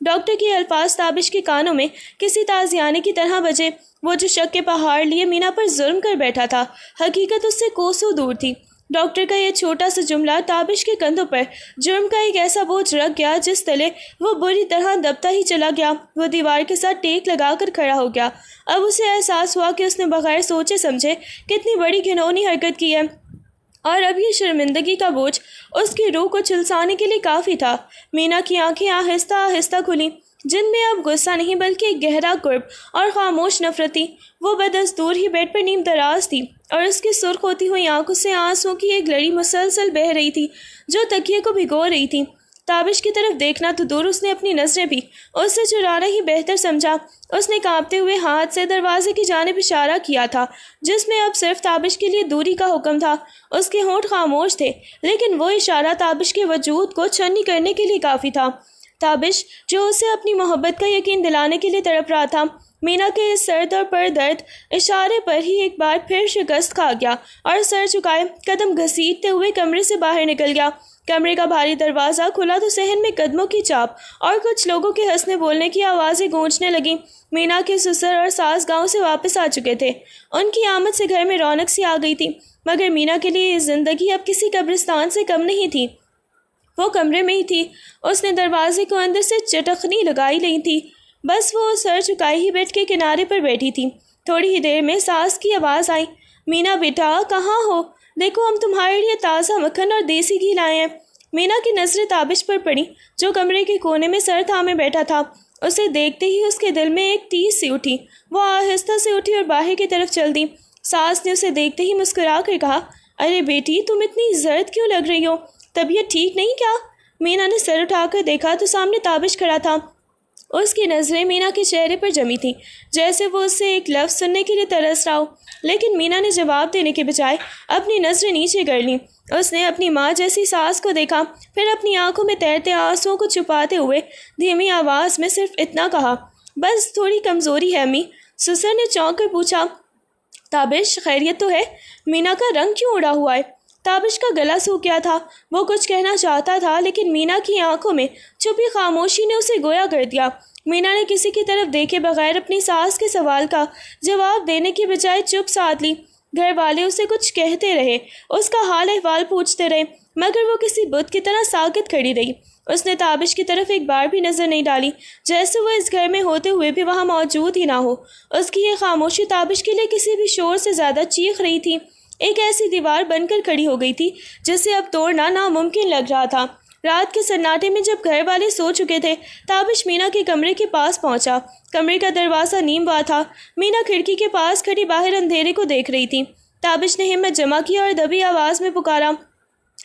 Doctor کے الفاظ تابش کے کانوں میں کسی تازیانے کی طرح بجے۔ وہ جو شک کے پہاڑ لیے مینا پر ظلم کر بیٹھا تھا، حقیقت اس سے کوسوں دور تھی۔ ڈاکٹر کا یہ چھوٹا سا جملہ تابش کے کندھوں پر جرم کا ایک ایسا بوجھ رکھ گیا جس تلے وہ بری طرح دبتا ہی چلا گیا۔ وہ دیوار کے ساتھ ٹیک لگا کر کھڑا ہو گیا۔ اب اسے احساس ہوا کہ اس نے بغیر سوچے سمجھے کتنی بڑی گھنونی حرکت کی ہے، اور اب یہ شرمندگی کا بوجھ اس کی روح کو جھلسانے کے لیے کافی تھا۔ مینا کی آنکھیں آہستہ آہستہ کھلیں، جن میں اب غصہ نہیں بلکہ ایک گہرا قرب اور خاموش نفرت تھی۔ وہ بدستور ہی بیڈ پر نیم دراز تھی، اور اس کی سرخ ہوتی ہوئی آنکھوں سے آنسوؤں کی ایک لڑی مسلسل بہہ رہی تھی جو تکیے کو بھگو رہی تھی۔ تابش کی طرف دیکھنا تو دور، اس نے اپنی نظریں بھی اس سے چرانا ہی بہتر سمجھا۔ اس نے کانپتے ہوئے ہاتھ سے دروازے کی جانب اشارہ کیا تھا، جس میں اب صرف تابش کے لیے دوری کا حکم تھا۔ اس کے ہونٹ خاموش تھے، لیکن وہ اشارہ تابش کے وجود کو چھنی کرنے کے لیے کافی تھا۔ تابش، جو اسے اپنی محبت کا یقین دلانے کے لیے تڑپ رہا تھا، مینا کے اس سرد اور پردرد اشارے پر ہی ایک بار پھر شکست کھا گیا اور سر چکائے قدم گھسیٹتے ہوئے کمرے سے باہر نکل گیا۔ کمرے کا بھاری دروازہ کھلا تو صحن میں قدموں کی چاپ اور کچھ لوگوں کے ہنسنے بولنے کی آوازیں گونجنے لگیں۔ مینا کے سسر اور ساس گاؤں سے واپس آ چکے تھے۔ ان کی آمد سے گھر میں رونق سی آ گئی تھی، مگر مینا کے لیے یہ زندگی اب کسی قبرستان سے کم نہیں تھی۔ وہ کمرے میں ہی تھی، اس نے دروازے کو اندر سے چٹخنی لگائی نہیں تھی، بس وہ سر چکائے ہی بیڈ کے کنارے پر بیٹھی تھی۔ تھوڑی ہی دیر میں ساس کی آواز آئی، مینا بیٹا کہاں ہو؟ دیکھو ہم تمہارے لیے تازہ مکھن اور دیسی گھی لائے ہیں۔ مینا کی نظریں تابش پر پڑیں، جو کمرے کے کونے میں سر تھامے بیٹھا تھا۔ اسے دیکھتے ہی اس کے دل میں ایک تیز سی اٹھی۔ وہ آہستہ سے اٹھی اور باہر کی طرف چل دی۔ ساس نے اسے دیکھتے ہی مسکرا کر کہا، ارے بیٹی تم اتنی زرد کیوں لگ رہی ہو؟ طبیعت ٹھیک نہیں کیا؟ مینا نے سر اٹھا کر دیکھا تو سامنے تابش کھڑا تھا۔ اس کی نظریں مینا کے چہرے پر جمی تھیں، جیسے وہ اس سے ایک لفظ سننے کے لیے ترس رہا ہو، لیکن مینا نے جواب دینے کے بجائے اپنی نظریں نیچے کر لیں۔ اس نے اپنی ماں جیسی ساس کو دیکھا، پھر اپنی آنکھوں میں تیرتے آنسوؤں کو چھپاتے ہوئے دھیمی آواز میں صرف اتنا کہا، بس تھوڑی کمزوری ہے امی۔ سسر نے چونک کر پوچھا، تابش خیریت تو ہے؟ مینا کا رنگ کیوں اڑا ہوا ہے؟ تابش کا گلا سوکھ گیا تھا۔ وہ کچھ کہنا چاہتا تھا، لیکن مینا کی آنکھوں میں چھپی خاموشی نے اسے گویا کر دیا۔ مینا نے کسی کی طرف دیکھے بغیر اپنی ساس کے سوال کا جواب دینے کی بجائے چپ سادھ لی۔ گھر والے اسے کچھ کہتے رہے، اس کا حال احوال پوچھتے رہے، مگر وہ کسی بت کی طرح ساکت کھڑی رہی۔ اس نے تابش کی طرف ایک بار بھی نظر نہیں ڈالی، جیسے وہ اس گھر میں ہوتے ہوئے بھی وہاں موجود ہی نہ ہو۔ اس کی یہ خاموشی تابش کے لیے کسی بھی شور سے زیادہ چیخ رہی تھی، ایک ایسی دیوار بن کر کھڑی ہو گئی تھی جسے اب توڑنا ناممکن لگ رہا تھا۔ رات کے سناٹے میں جب گھر والے سو چکے تھے، تابش مینا کے کمرے کے پاس پہنچا۔ کمرے کا دروازہ نیم وا تھا۔ مینا کھڑکی کے پاس کھڑی باہر اندھیرے کو دیکھ رہی تھی۔ تابش نے ہمت جمع کی اور دبی آواز میں پکارا،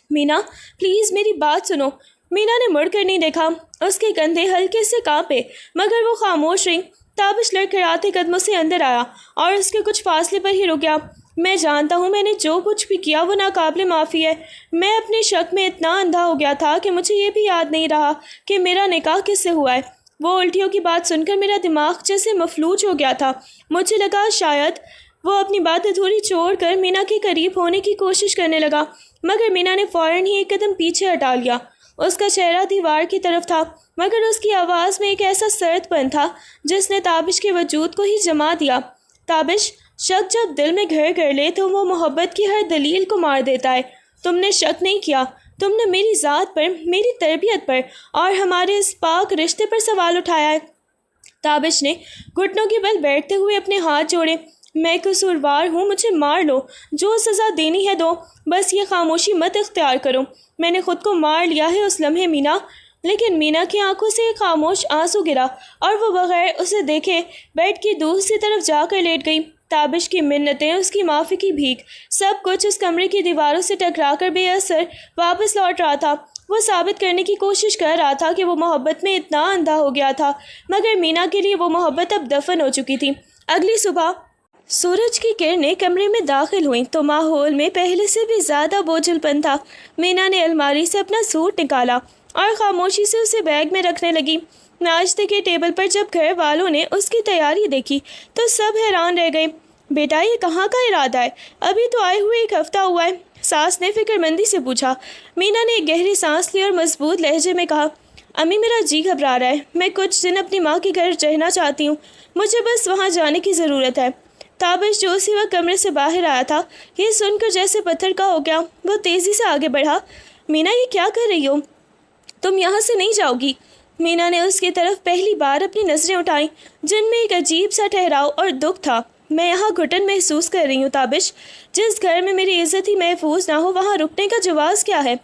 مینا پلیز میری بات سنو۔ مینا نے مڑ کر نہیں دیکھا، اس کے کندھے ہلکے سے کانپے، مگر وہ خاموش رہی۔ تابش لڑکھڑاتے قدموں سے اندر آیا اور اس کے کچھ فاصلے پر ہی رک گیا۔ میں جانتا ہوں میں نے جو کچھ بھی کیا وہ ناقابل معافی ہے۔ میں اپنے شک میں اتنا اندھا ہو گیا تھا کہ مجھے یہ بھی یاد نہیں رہا کہ میرا نکاح کس سے ہوا ہے۔ وہ الٹیوں کی بات سن کر میرا دماغ جیسے مفلوج ہو گیا تھا۔ مجھے لگا شاید وہ اپنی بات ادھوری چھوڑ کر مینا کے قریب ہونے کی کوشش کرنے لگا، مگر مینا نے فوراً ہی ایک قدم پیچھے ہٹا لیا۔ اس کا چہرہ دیوار کی طرف تھا، مگر اس کی آواز میں ایک ایسا سرد پن تھا جس نے تابش کے وجود کو ہی جما دیا۔ تابش، شک جب دل میں گھر کر لے تو وہ محبت کی ہر دلیل کو مار دیتا ہے۔ تم نے شک نہیں کیا، تم نے میری ذات پر، میری تربیت پر اور ہمارے اس پاک رشتے پر سوال اٹھایا ہے۔ تابش نے گھٹنوں کے بل بیٹھتے ہوئے اپنے ہاتھ جوڑے، میں قصوروار ہوں، مجھے مار لو، جو سزا دینی ہے دو، بس یہ خاموشی مت اختیار کرو۔ میں نے خود کو مار لیا ہے اس لمحے مینا۔ لیکن مینا کی آنکھوں سے ایک خاموش آنسو گرا اور وہ بغیر اسے دیکھے بیڈ کی دوسری طرف جا کر لیٹ گئی۔ تابش کی منتیں، اس کی معافی کی بھیک، سب کچھ اس کمرے کی دیواروں سے ٹکرا کر بے اثر واپس لوٹ رہا تھا۔ وہ ثابت کرنے کی کوشش کر رہا تھا کہ وہ محبت میں اتنا اندھا ہو گیا تھا، مگر مینا کے لیے وہ محبت اب دفن ہو چکی تھی۔ اگلی صبح سورج کی کرنیں کمرے میں داخل ہوئیں تو ماحول میں پہلے سے بھی زیادہ بوجھل پن تھا۔ مینا نے الماری سے اپنا سوٹ نکالا اور خاموشی سے اسے بیگ میں رکھنے لگی۔ ناشتے کے ٹیبل پر جب گھر والوں نے اس کی تیاری دیکھی تو سب حیران رہ گئے۔ بیٹا یہ کہاں کا ارادہ ہے؟ ابھی تو آئے ہوئے ایک ہفتہ ہوا ہے، ساس نے فکر مندی سے پوچھا۔ مینا نے ایک گہری سانس لی اور مضبوط لہجے میں کہا، امی میرا جی گھبرا رہا ہے، میں کچھ دن اپنی ماں کے گھر رہنا چاہتی ہوں، مجھے بس وہاں جانے کی ضرورت ہے۔ تابش جو اسی وقت کمرے سے باہر آیا تھا یہ سن کر جیسے پتھر کا ہو گیا، وہ تیزی سے آگے بڑھا۔ مینا یہ کیا کر رہی ہو؟ تم یہاں سے نہیں جاؤ گی۔ مینا نے اس کی طرف پہلی بار اپنی نظریں اٹھائیں جن میں ایک عجیب سا ٹھہراؤ اور دکھ تھا۔ میں یہاں گھٹن محسوس کر رہی ہوں تابش، جس گھر میں میری عزت ہی محفوظ نہ ہو وہاں رکنے کا جواز کیا ہے؟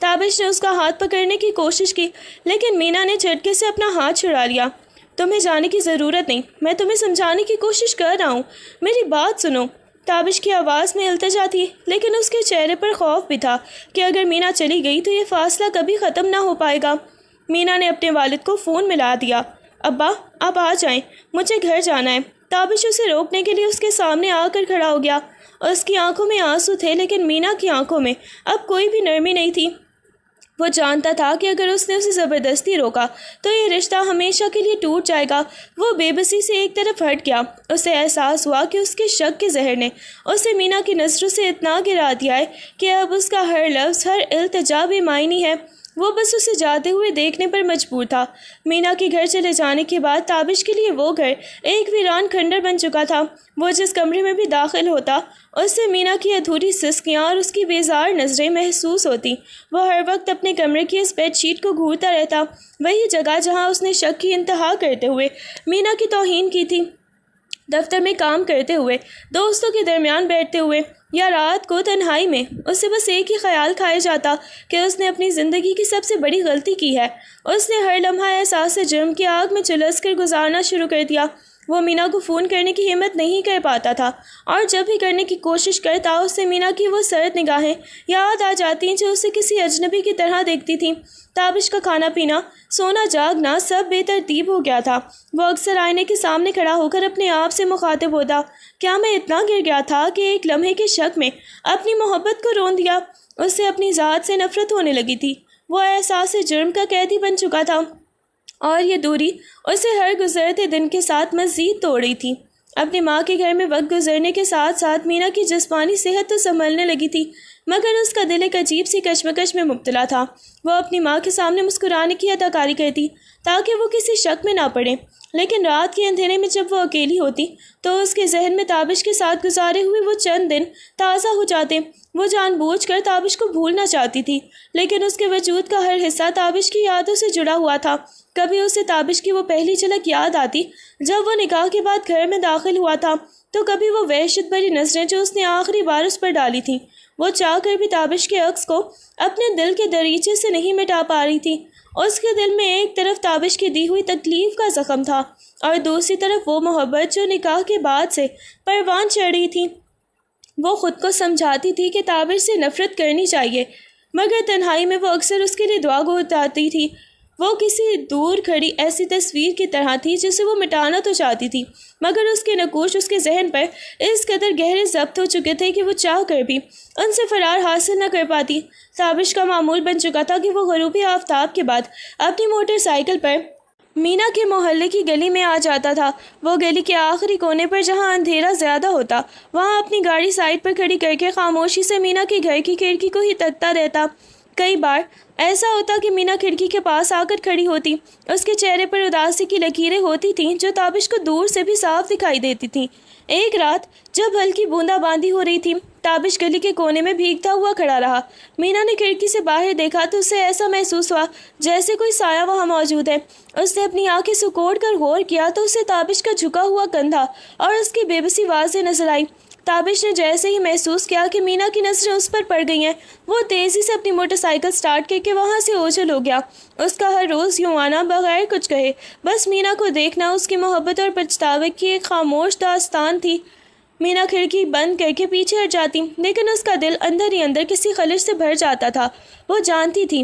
تابش نے اس کا ہاتھ پکڑنے کی کوشش کی لیکن مینا نے جھٹکے سے اپنا ہاتھ چھڑا لیا۔ تمہیں جانے کی ضرورت نہیں، میں تمہیں سمجھانے کی کوشش کر رہا ہوں، میری بات سنو۔ تابش کی آواز میں التجا تھی لیکن اس کے چہرے پر خوف بھی تھا کہ اگر مینا چلی گئی تو یہ فاصلہ کبھی ختم نہ ہو پائے گا۔ مینا نے اپنے والد کو فون ملا دیا۔ ابا آپ آ جائیں، مجھے گھر جانا ہے۔ تابش اسے روکنے کے لیے اس کے سامنے آ کر کھڑا ہو گیا۔ اس کی آنکھوں میں آنسو تھے لیکن مینا کی آنکھوں میں اب کوئی بھی نرمی نہیں تھی۔ وہ جانتا تھا کہ اگر اس نے اسے زبردستی روکا تو یہ رشتہ ہمیشہ کے لیے ٹوٹ جائے گا۔ وہ بے بسی سے ایک طرف ہٹ گیا۔ اسے احساس ہوا کہ اس کے شک کے زہر نے اسے مینا کی نظروں سے اتنا گرا دیا ہے کہ اب اس کا ہر لفظ، ہر التجا بے معنی ہے۔ وہ بس اسے جاتے ہوئے دیکھنے پر مجبور تھا۔ مینا کے گھر چلے جانے کے بعد تابش کے لیے وہ گھر ایک ویران کھنڈر بن چکا تھا۔ وہ جس کمرے میں بھی داخل ہوتا اس سے مینا کی ادھوری سسکیاں اور اس کی بیزار نظریں محسوس ہوتی۔ وہ ہر وقت اپنے کمرے کی اس بیڈ شیٹ کو گھورتا رہتا، وہی جگہ جہاں اس نے شک کی انتہا کرتے ہوئے مینا کی توہین کی تھی۔ دفتر میں کام کرتے ہوئے، دوستوں کے درمیان بیٹھتے ہوئے یا رات کو تنہائی میں، اسے بس ایک ہی خیال کھائے جاتا کہ اس نے اپنی زندگی کی سب سے بڑی غلطی کی ہے۔ اس نے ہر لمحہ احساس جرم کی آگ میں جھلس کر گزارنا شروع کر دیا۔ وہ مینا کو فون کرنے کی ہمت نہیں کر پاتا تھا اور جب بھی کرنے کی کوشش کرتا اسے مینا کی وہ سرد نگاہیں یاد آ جاتی جو اسے کسی اجنبی کی طرح دیکھتی تھیں۔ تابش کا کھانا پینا، سونا جاگنا سب بے ترتیب ہو گیا تھا۔ وہ اکثر آئینے کے سامنے کھڑا ہو کر اپنے آپ سے مخاطب ہوتا، کیا میں اتنا گر گیا تھا کہ ایک لمحے کے شک میں اپنی محبت کو رون دیا؟ اس سے اپنی ذات سے نفرت ہونے لگی تھی۔ وہ احساس جرم کا قیدی بن چکا تھا اور یہ دوری اسے ہر گزرتے دن کے ساتھ مزید توڑ رہی تھی۔ اپنی ماں کے گھر میں وقت گزرنے کے ساتھ ساتھ مینا کی جسمانی صحت تو سنبھلنے لگی تھی مگر اس کا دل ایک عجیب سی کشمکش میں مبتلا تھا۔ وہ اپنی ماں کے سامنے مسکرانے کی اداکاری کرتی تاکہ وہ کسی شک میں نہ پڑے، لیکن رات کے اندھیرے میں جب وہ اکیلی ہوتی تو اس کے ذہن میں تابش کے ساتھ گزارے ہوئے وہ چند دن تازہ ہو جاتے۔ وہ جان بوجھ کر تابش کو بھولنا چاہتی تھی لیکن اس کے وجود کا ہر حصہ تابش کی یادوں سے جڑا ہوا تھا۔ کبھی اسے تابش کی وہ پہلی جھلک یاد آتی جب وہ نکاح کے بعد گھر میں داخل ہوا تھا، تو کبھی وہ وحشت بھری نظریں جو اس نے آخری بار اس پر ڈالی تھیں۔ وہ چاہ کر بھی تابش کے عکس کو اپنے دل کے دریچے سے نہیں مٹا پا رہی تھی۔ اس کے دل میں ایک طرف تابش کی دی ہوئی تکلیف کا زخم تھا اور دوسری طرف وہ محبت جو نکاح کے بعد سے پروان چڑھ رہی تھی۔ وہ خود کو سمجھاتی تھی کہ تابش سے نفرت کرنی چاہیے مگر تنہائی میں وہ اکثر اس کے لیے دعا گھڑتی تھی۔ وہ کسی دور کھڑی ایسی تصویر کی طرح تھی جسے وہ مٹانا تو چاہتی تھی مگر اس کے نقوش اس کے ذہن پر اس قدر گہرے ضبط ہو چکے تھے کہ وہ چاہ کر بھی ان سے فرار حاصل نہ کر پاتی۔ تابش کا معمول بن چکا تھا کہ وہ غروبی آفتاب کے بعد اپنی موٹر سائیکل پر مینا کے محلے کی گلی میں آ جاتا تھا۔ وہ گلی کے آخری کونے پر جہاں اندھیرا زیادہ ہوتا وہاں اپنی گاڑی سائڈ پر کھڑی کر کے خاموشی سے مینا کے گھر کی کھڑکی کو ہی تکتا رہتا۔ کئی بار ایسا ہوتا کہ مینا کھڑکی کے پاس آ کر کھڑی ہوتی، اس کے چہرے پر اداسی کی لکیریں ہوتی تھیں جو تابش کو دور سے بھی صاف دکھائی دیتی تھیں۔ ایک رات جب ہلکی بوندا باندی ہو رہی تھی، تابش گلی کے کونے میں بھیگتا ہوا کھڑا رہا۔ مینا نے کھڑکی سے باہر دیکھا تو اسے ایسا محسوس ہوا جیسے کوئی سایہ وہاں موجود ہے۔ اس نے اپنی آنکھیں سکوڑ کر غور کیا تو اسے تابش کا جھکا ہوا کندھا اور اس کی بے بسی واضح نظر آئی۔ تابش نے جیسے ہی محسوس کیا کہ مینا کی نظریں اس پر پڑ گئی ہیں، وہ تیزی سے اپنی موٹر سائیکل سٹارٹ کر کے وہاں سے اوجھل ہو گیا۔ اس کا ہر روز یوں آنا بغیر کچھ کہے، بس مینا کو دیکھنا، اس کی محبت اور پچھتاوے کی ایک خاموش داستان تھی۔ مینا کھڑکی بند کر کے پیچھے ہٹ جاتی لیکن اس کا دل اندر ہی اندر کسی خلش سے بھر جاتا تھا۔ وہ جانتی تھی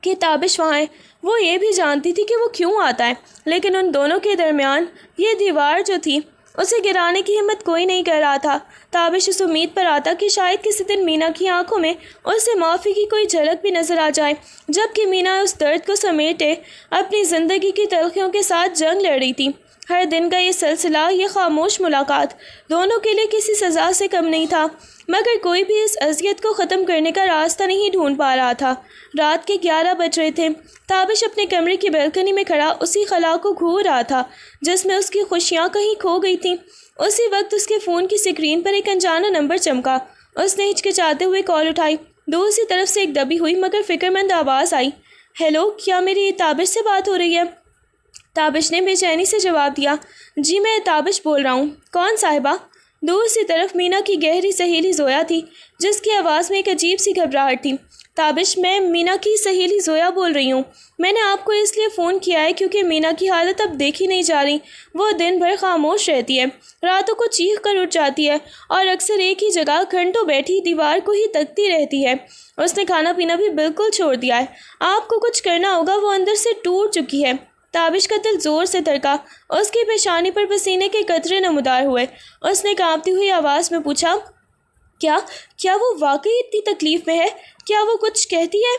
کہ تابش وہاں ہے، وہ یہ بھی جانتی تھی کہ وہ کیوں آتا ہے، لیکن ان دونوں کے درمیان یہ دیوار جو تھی اسے گرانے کی ہمت کوئی نہیں کر رہا تھا۔ تابش اس امید پر آتا کہ شاید کسی دن مینا کی آنکھوں میں اسے معافی کی کوئی جھلک بھی نظر آ جائے، جبکہ مینا اس درد کو سمیٹے اپنی زندگی کی تلخیوں کے ساتھ جنگ لڑ رہی تھی۔ ہر دن کا یہ سلسلہ، یہ خاموش ملاقات دونوں کے لیے کسی سزا سے کم نہیں تھا، مگر کوئی بھی اس اذیت کو ختم کرنے کا راستہ نہیں ڈھونڈ پا رہا تھا۔ رات کے 11 بج رہے تھے۔ تابش اپنے کمرے کی بالکنی میں کھڑا اسی خلا کو گھور رہا تھا جس میں اس کی خوشیاں کہیں کھو گئی تھیں۔ اسی وقت اس کے فون کی اسکرین پر ایک انجانا نمبر چمکا۔ اس نے ہچکچاتے ہوئے کال اٹھائی۔ دوسری طرف سے ایک دبی ہوئی مگر فکرمند آواز آئی، ہیلو، کیا میری تابش سے بات ہو رہی ہے؟ تابش نے بے چینی سے جواب دیا، جی میں تابش بول رہا ہوں۔ کون صاحبہ؟ دوسری طرف مینا کی گہری سہیلی زویا تھی جس کی آواز میں ایک عجیب سی گھبراہٹ تھی۔ تابش، میں مینا کی سہیلی زویا بول رہی ہوں۔ میں نے آپ کو اس لیے فون کیا ہے کیونکہ مینا کی حالت اب دیکھی نہیں جا رہی۔ وہ دن بھر خاموش رہتی ہے، راتوں کو چیخ کر اٹھ جاتی ہے اور اکثر ایک ہی جگہ گھنٹوں بیٹھی دیوار کو ہی تکتی رہتی ہے۔ اس نے کھانا پینا بھی بالکل چھوڑ دیا ہے۔ آپ کو کچھ کرنا ہوگا، وہ اندر سے ٹوٹ چکی ہے۔ تابش کا دل زور سے دھڑکا، اس کی پیشانی پر پسینے کے قطرے نمودار ہوئے۔ اس نے کانپتی ہوئی آواز میں پوچھا، کیا وہ واقعی اتنی تکلیف میں ہے؟ کیا وہ کچھ کہتی ہے؟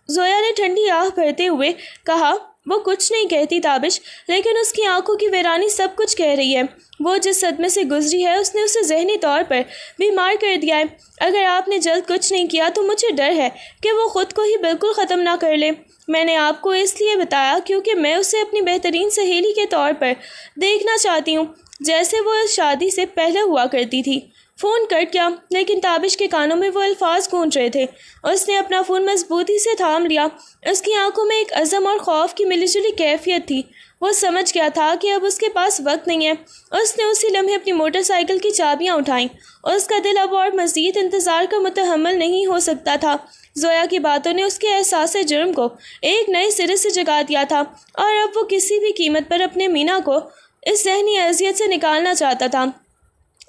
زویا نے ٹھنڈی آہ بھرتے ہوئے کہا، وہ کچھ نہیں کہتی تابش، لیکن اس کی آنکھوں کی ویرانی سب کچھ کہہ رہی ہے۔ وہ جس صدمے سے گزری ہے اس نے اسے ذہنی طور پر بیمار کر دیا ہے۔ اگر آپ نے جلد کچھ نہیں کیا تو مجھے ڈر ہے کہ وہ خود کو ہی بالکل ختم نہ کر لے۔ میں نے آپ کو اس لیے بتایا کیونکہ میں اسے اپنی بہترین سہیلی کے طور پر دیکھنا چاہتی ہوں، جیسے وہ اس شادی سے پہلے ہوا کرتی تھی۔ فون کٹ گیا، لیکن تابش کے کانوں میں وہ الفاظ گونج رہے تھے۔ اس نے اپنا فون مضبوطی سے تھام لیا۔ اس کی آنکھوں میں ایک عزم اور خوف کی ملی جلی کیفیت تھی۔ وہ سمجھ گیا تھا کہ اب اس کے پاس وقت نہیں ہے۔ اس نے اسی لمحے اپنی موٹر سائیکل کی چابیاں اٹھائیں۔ اس کا دل اب اور مزید انتظار کا متحمل نہیں ہو سکتا تھا۔ زویا کی باتوں نے اس کے احساس جرم کو ایک نئے سرے سے جگا دیا تھا، اور اب وہ کسی بھی قیمت پر اپنے مینا کو اس ذہنی اذیت سے نکالنا چاہتا تھا۔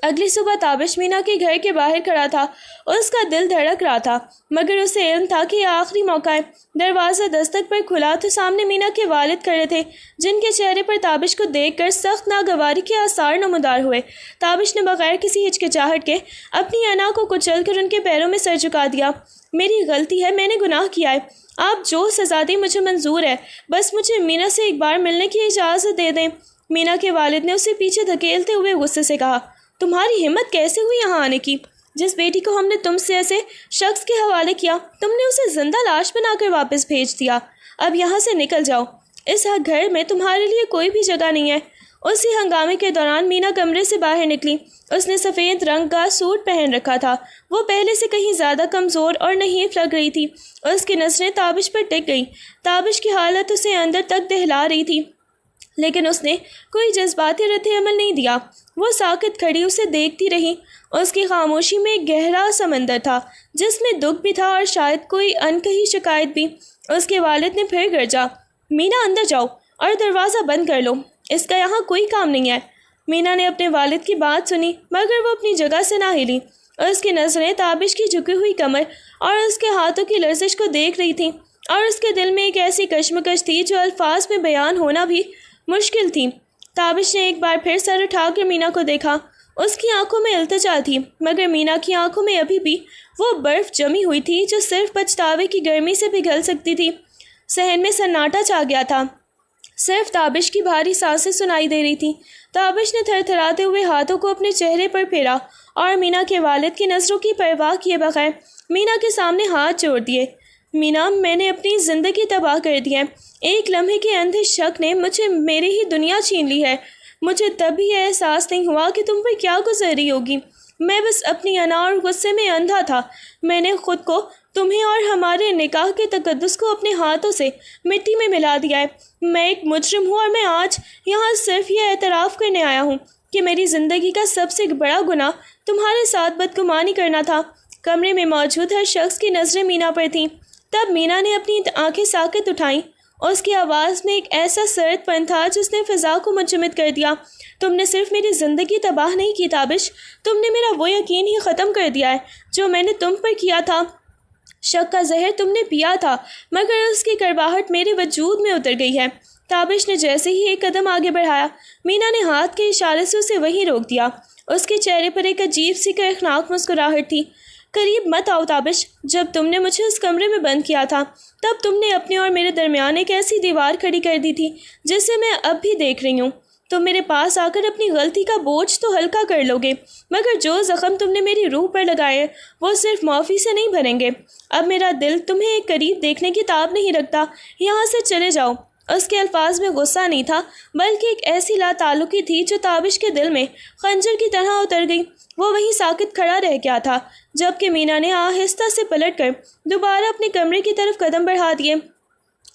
اگلی صبح تابش مینا کے گھر کے باہر کھڑا تھا۔ اس کا دل دھڑک رہا تھا، مگر اسے علم تھا کہ یہ آخری موقع ہے۔ دروازہ دستک پر کھلا تو سامنے مینا کے والد کھڑے تھے، جن کے چہرے پر تابش کو دیکھ کر سخت ناگواری کے آثار نمودار ہوئے۔ تابش نے بغیر کسی ہچکچاہٹ کے اپنی انا کو کچل کر ان کے پیروں میں سر جھکا دیا۔ میری غلطی ہے، میں نے گناہ کیا ہے۔ آپ جو سزا دیں مجھے منظور ہے، بس مجھے مینا سے ایک بار ملنے کی اجازت دے دیں۔ مینا کے والد نے اسے پیچھے دھکیلتے ہوئے غصے سے کہا، تمہاری ہمت کیسے ہوئی یہاں آنے کی؟ جس بیٹی کو ہم نے تم سے ایسے شخص کے حوالے کیا، تم نے اسے زندہ لاش بنا کر واپس بھیج دیا۔ اب یہاں سے نکل جاؤ، اس گھر میں تمہارے لیے کوئی بھی جگہ نہیں ہے۔ اسی ہنگامے کے دوران مینا کمرے سے باہر نکلی۔ اس نے سفید رنگ کا سوٹ پہن رکھا تھا۔ وہ پہلے سے کہیں زیادہ کمزور اور نحیف لگ رہی تھی۔ اس کی نظریں تابش پر ٹک گئیں۔ تابش کی حالت اسے اندر تک دہلا رہی تھی، لیکن اس نے کوئی جذباتی رد عمل نہیں دیا۔ وہ ساکت کھڑی اسے دیکھتی رہی۔ اس کی خاموشی میں ایک گہرا سمندر تھا جس میں دکھ بھی تھا اور شاید کوئی انکہی شکایت بھی۔ اس کے والد نے پھر گرجا، مینا اندر جاؤ اور دروازہ بند کر لو، اس کا یہاں کوئی کام نہیں ہے۔ مینا نے اپنے والد کی بات سنی، مگر وہ اپنی جگہ سے نہ ہلی۔ اس کی نظریں تابش کی جھکی ہوئی کمر اور اس کے ہاتھوں کی لرزش کو دیکھ رہی تھیں، اور اس کے دل میں ایک ایسی کشمکش تھی جو الفاظ میں بیان ہونا بھی مشکل تھی۔ تابش نے ایک بار پھر سر اٹھا کر مینا کو دیکھا۔ اس کی آنکھوں میں التجا تھی، مگر مینا کی آنکھوں میں ابھی بھی وہ برف جمی ہوئی تھی جو صرف پچھتاوے کی گرمی سے پگھل سکتی تھی۔ صحن میں سناٹا چھا گیا تھا، صرف تابش کی بھاری سانسیں سنائی دے رہی تھیں۔ تابش نے تھر تھراتے ہوئے ہاتھوں کو اپنے چہرے پر پھیرا اور مینا کے والد کی نظروں کی پرواہ کیے بغیر مینا کے سامنے ہاتھ جوڑ دیے۔ مینا، میں نے اپنی زندگی تباہ کر دی ہے۔ ایک لمحے کے اندھے شک نے مجھے میری ہی دنیا چھین لی ہے۔ مجھے تب بھی یہ احساس نہیں ہوا کہ تم پر کیا گزر رہی ہوگی۔ میں بس اپنی انا اور غصے میں اندھا تھا۔ میں نے خود کو، تمہیں اور ہمارے نکاح کے تقدس کو اپنے ہاتھوں سے مٹی میں ملا دیا ہے۔ میں ایک مجرم ہوں، اور میں آج یہاں صرف یہ اعتراف کرنے آیا ہوں کہ میری زندگی کا سب سے بڑا گناہ تمہارے ساتھ بدگمانی کرنا تھا۔ کمرے میں موجود ہر شخص کی نظریں مینا پر تھیں۔ تب مینا نے اپنی آنکھیں ساکت اٹھائیں۔ اس کی آواز میں ایک ایسا سرد پن تھا جس نے فضا کو منجمد کر دیا۔ تم نے صرف میری زندگی تباہ نہیں کی تابش، تم نے میرا وہ یقین ہی ختم کر دیا ہے جو میں نے تم پر کیا تھا۔ شک کا زہر تم نے پیا تھا، مگر اس کی کڑواہٹ میرے وجود میں اتر گئی ہے۔ تابش نے جیسے ہی ایک قدم آگے بڑھایا، مینا نے ہاتھ کے اشارے سے اسے وہیں روک دیا۔ اس کے چہرے پر ایک عجیب سی کرخناک مسکراہٹ تھی۔ قریب مت آؤ تابش، جب تم نے مجھے اس کمرے میں بند کیا تھا تب تم نے اپنے اور میرے درمیان ایک ایسی دیوار کھڑی کر دی تھی جسے میں اب بھی دیکھ رہی ہوں۔ تم میرے پاس آ کر اپنی غلطی کا بوجھ تو ہلکا کر لو گے، مگر جو زخم تم نے میری روح پر لگائے وہ صرف معافی سے نہیں بھریں گے۔ اب میرا دل تمہیں ایک قریب دیکھنے کی تاب نہیں رکھتا، یہاں سے چلے جاؤ۔ اس کے الفاظ میں غصہ نہیں تھا، بلکہ ایک ایسی لا تعلقی تھی جو تابش کے دل میں خنجر کی طرح اتر گئی۔ وہ وہیں ساکت کھڑا رہ گیا تھا، جبکہ مینا نے آہستہ سے پلٹ کر دوبارہ اپنے کمرے کی طرف قدم بڑھا دیے۔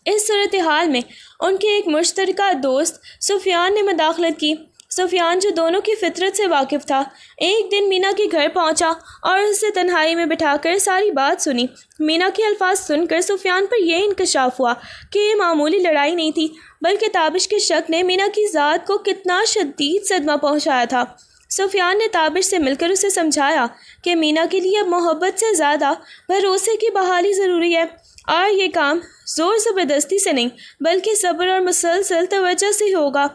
اس صورتحال میں ان کے ایک مشترکہ دوست سفیان نے مداخلت کی۔ سفیان، جو دونوں کی فطرت سے واقف تھا، ایک دن مینا کے گھر پہنچا اور اسے تنہائی میں بٹھا کر ساری بات سنی۔ مینا کے الفاظ سن کر سفیان پر یہ انکشاف ہوا کہ یہ معمولی لڑائی نہیں تھی، بلکہ تابش کے شک نے مینا کی ذات کو کتنا شدید صدمہ پہنچایا تھا۔ سفیان نے تابش سے مل کر اسے سمجھایا کہ مینا کے لیے اب محبت سے زیادہ بھروسے کی بحالی ضروری ہے، اور یہ کام زور زبردستی سے نہیں بلکہ صبر اور مسلسل توجہ سے ہوگا۔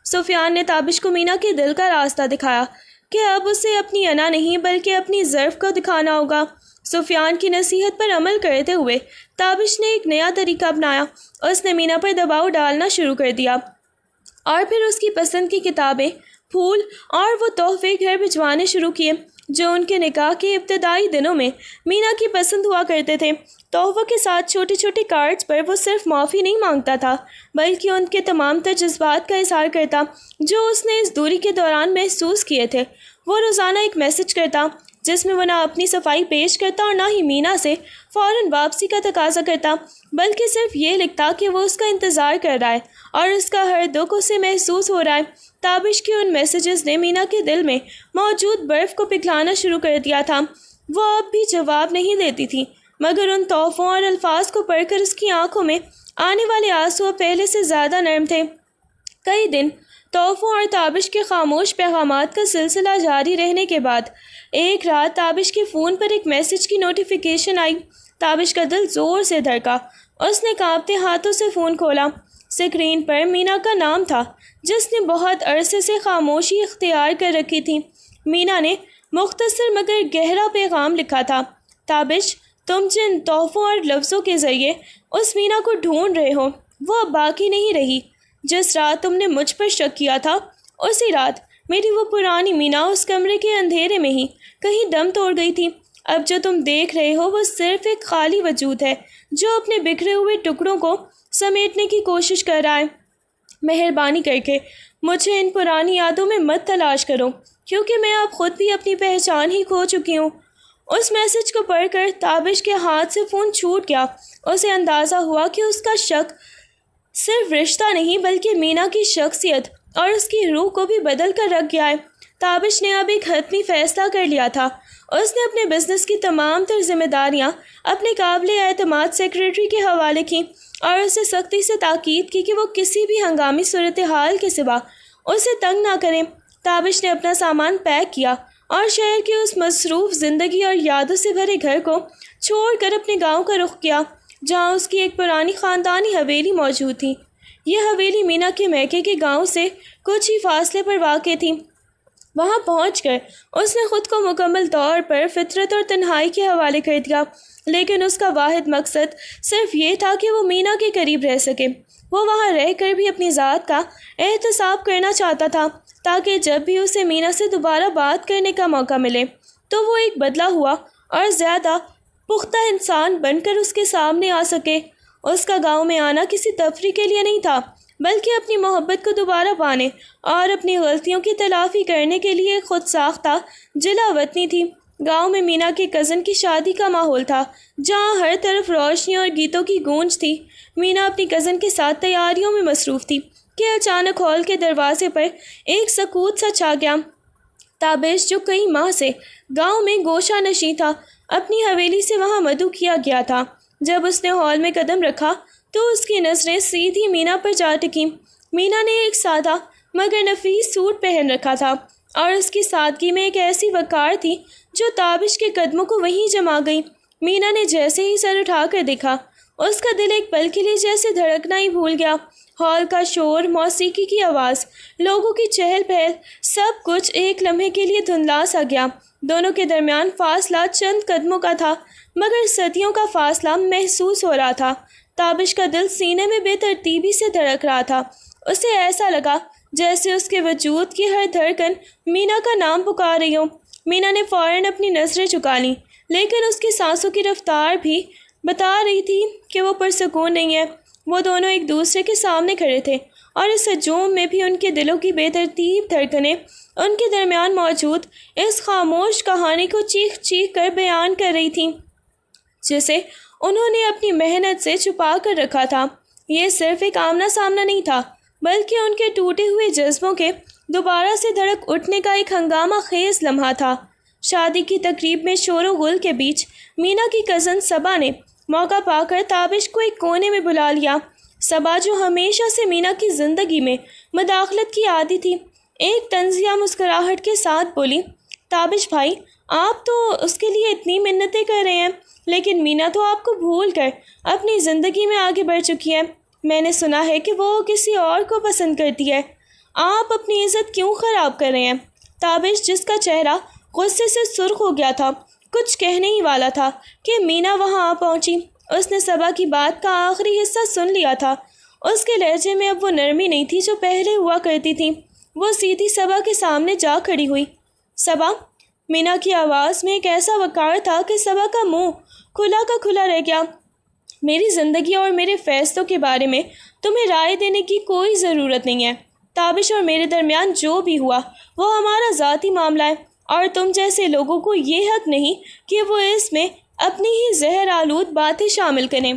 سفیان نے تابش کو مینا کے دل کا راستہ دکھایا کہ اب اسے اپنی انا نہیں بلکہ اپنی ظرف کو دکھانا ہوگا۔ سفیان کی نصیحت پر عمل کرتے ہوئے تابش نے ایک نیا طریقہ اپنایا۔ اس نے مینا پر دباؤ ڈالنا شروع کر دیا اور پھر اس کی پسند کی کتابیں، پھول اور وہ تحفے گھر بھجوانے شروع کیے جو ان کے نکاح کے ابتدائی دنوں میں مینا کی پسند ہوا کرتے تھے۔ تحفوں کے ساتھ چھوٹے چھوٹے کارڈز پر وہ صرف معافی نہیں مانگتا تھا، بلکہ ان کے تمام تر جذبات کا اظہار کرتا جو اس نے اس دوری کے دوران محسوس کیے تھے۔ وہ روزانہ ایک میسج کرتا جس میں وہ نہ اپنی صفائی پیش کرتا اور نہ ہی مینا سے فوراً واپسی کا تقاضا کرتا، بلکہ صرف یہ لکھتا کہ وہ اس کا انتظار کر رہا ہے اور اس کا ہر دکھ اسے محسوس ہو رہا ہے۔ تابش کے ان میسیجز نے مینا کے دل میں موجود برف کو پگھلانا شروع کر دیا تھا۔ وہ اب بھی جواب نہیں دیتی تھی، مگر ان تحفوں اور الفاظ کو پڑھ کر اس کی آنکھوں میں آنے والے آنسو اب پہلے سے زیادہ نرم تھے۔ کئی دن تحفوں اور تابش کے خاموش پیغامات کا سلسلہ جاری رہنے کے بعد ایک رات تابش کے فون پر ایک میسج کی نوٹیفیکیشن آئی۔ تابش کا دل زور سے دھڑکا۔ اس نے کانپتے ہاتھوں سے فون کھولا۔ اسکرین پر مینا کا نام تھا، جس نے بہت عرصے سے خاموشی اختیار کر رکھی تھی۔ مینا نے مختصر مگر گہرا پیغام لکھا تھا: تابش، تم جن تحفوں اور لفظوں کے ذریعے اس مینا کو ڈھونڈ رہے ہو وہ اب باقی نہیں رہی۔ جس رات تم نے مجھ پر شک کیا تھا، اسی رات میری وہ پرانی مینا اس کمرے کے اندھیرے میں ہی کہیں دم توڑ گئی تھی۔ اب جو تم دیکھ رہے ہو وہ صرف ایک خالی وجود ہے جو اپنے بکھرے ہوئے ٹکڑوں کو سمیٹنے کی کوشش کر رہا ہے۔ مہربانی کر کے مجھے ان پرانی یادوں میں مت تلاش کرو، کیونکہ میں اب خود بھی اپنی پہچان ہی کھو چکی ہوں۔ اس میسج کو پڑھ کر تابش کے ہاتھ سے فون چھوٹ گیا۔ اسے اندازہ ہوا کہ اس کا شک صرف رشتہ نہیں بلکہ مینا کی شخصیت اور اس کی روح کو بھی بدل کر رکھ گیا ہے۔ تابش نے اب ایک حتمی فیصلہ کر لیا تھا۔ اس نے اپنے بزنس کی تمام تر ذمہ داریاں اپنے قابل اعتماد سیکریٹری کے حوالے کی اور اسے سختی سے تاکید کی کہ وہ کسی بھی ہنگامی صورتحال کے سوا اسے تنگ نہ کریں۔ تابش نے اپنا سامان پیک کیا اور شہر کی اس مصروف زندگی اور یادوں سے بھرے گھر کو چھوڑ کر اپنے گاؤں کا رخ کیا، جہاں اس کی ایک پرانی خاندانی حویلی موجود تھی۔ یہ حویلی مینا کے میکے کے گاؤں سے کچھ ہی فاصلے پر واقع تھی۔ وہاں پہنچ کر اس نے خود کو مکمل طور پر فطرت اور تنہائی کے حوالے کر دیا، لیکن اس کا واحد مقصد صرف یہ تھا کہ وہ مینا کے قریب رہ سکے۔ وہ وہاں رہ کر بھی اپنی ذات کا احتساب کرنا چاہتا تھا، تاکہ جب بھی اسے مینا سے دوبارہ بات کرنے کا موقع ملے تو وہ ایک بدلا ہوا اور زیادہ پختہ انسان بن کر اس کے سامنے آ سکے۔ اس کا گاؤں میں آنا کسی تفریح کے لیے نہیں تھا، بلکہ اپنی محبت کو دوبارہ پانے اور اپنی غلطیوں کی تلافی کرنے کے لیے ایک خود ساختہ جلا وطنی تھی۔ گاؤں میں مینا کے کزن کی شادی کا ماحول تھا، جہاں ہر طرف روشنی اور گیتوں کی گونج تھی۔ مینا اپنی کزن کے ساتھ تیاریوں میں مصروف تھی کہ اچانک ہال کے دروازے پر ایک سکوت سا چھا گیا۔ تابش، جو کئی ماہ سے گاؤں میں گوشہ نشیں تھا، اپنی حویلی سے وہاں مدعو کیا گیا تھا۔ جب اس نے ہال میں قدم رکھا تو اس کی نظریں سیدھی مینا پر جا ٹکیں۔ مینا نے ایک سادہ مگر نفیس سوٹ پہن رکھا تھا اور اس کی سادگی میں ایک ایسی وقار تھی جو تابش کے قدموں کو وہیں جما گئی۔ مینا نے جیسے ہی سر اٹھا کر دیکھا، اس کا دل ایک پل کے لیے جیسے دھڑکنا ہی بھول گیا۔ ہال کا شور، موسیقی کی آواز، لوگوں کی چہل پہل، سب کچھ ایک لمحے کے لیے دھندلا سا گیا۔ دونوں کے درمیان فاصلہ چند قدموں کا تھا، مگر صدیوں کا فاصلہ محسوس ہو رہا تھا۔ تابش کا دل سینے میں بے ترتیبی سے دھڑک رہا تھا۔ اسے ایسا لگا جیسے اس کے وجود کی ہر دھڑکن مینا کا نام پکار رہی ہو۔ مینا نے فوراً اپنی نظریں جھکا لیں، لیکن اس کی سانسوں کی رفتار بھی بتا رہی تھی کہ وہ پرسکون نہیں ہے۔ وہ دونوں ایک دوسرے کے سامنے کھڑے تھے، اور اس ہجوم میں بھی ان کے دلوں کی بے ترتیب دھڑکنیں ان کے درمیان موجود اس خاموش کہانی کو چیخ چیخ کر بیان کر رہی تھیں، جسے انہوں نے اپنی محنت سے چھپا کر رکھا تھا۔ یہ صرف ایک آمنا سامنا نہیں تھا، بلکہ ان کے ٹوٹے ہوئے جذبوں کے دوبارہ سے دھڑک اٹھنے کا ایک ہنگامہ خیز لمحہ تھا۔ شادی کی تقریب میں شور و غل کے بیچ مینا کی کزن صبا نے موقع پا کر تابش کو ایک کونے میں بلا لیا۔ صبا، جو ہمیشہ سے مینا کی زندگی میں مداخلت کی عادی تھی، ایک طنزیہ مسکراہٹ کے ساتھ بولی، تابش بھائی، آپ تو اس کے لیے اتنی منتیں کر رہے ہیں، لیکن مینا تو آپ کو بھول کر اپنی زندگی میں آگے بڑھ چکی ہے۔ میں نے سنا ہے کہ وہ کسی اور کو پسند کرتی ہے۔ آپ اپنی عزت کیوں خراب کر رہے ہیں؟ تابش، جس کا چہرہ غصے سے سرخ ہو گیا تھا، کچھ کہنے ہی والا تھا کہ مینا وہاں آ پہنچی۔ اس نے صبا کی بات کا آخری حصہ سن لیا تھا۔ اس کے لہجے میں اب وہ نرمی نہیں تھی جو پہلے ہوا کرتی تھی۔ وہ سیدھی صبا کے سامنے جا کھڑی ہوئی۔ صبا، مینا کی آواز میں ایک ایسا وقار تھا کہ صبا کا منہ کھلا کا کھلا رہ گیا۔ میری زندگی اور میرے فیصلوں کے بارے میں تمہیں رائے دینے کی کوئی ضرورت نہیں ہے۔ تابش اور میرے درمیان جو بھی ہوا وہ ہمارا ذاتی معاملہ ہے، اور تم جیسے لوگوں کو یہ حق نہیں کہ وہ اس میں اپنی ہی زہر آلود باتیں شامل کریں۔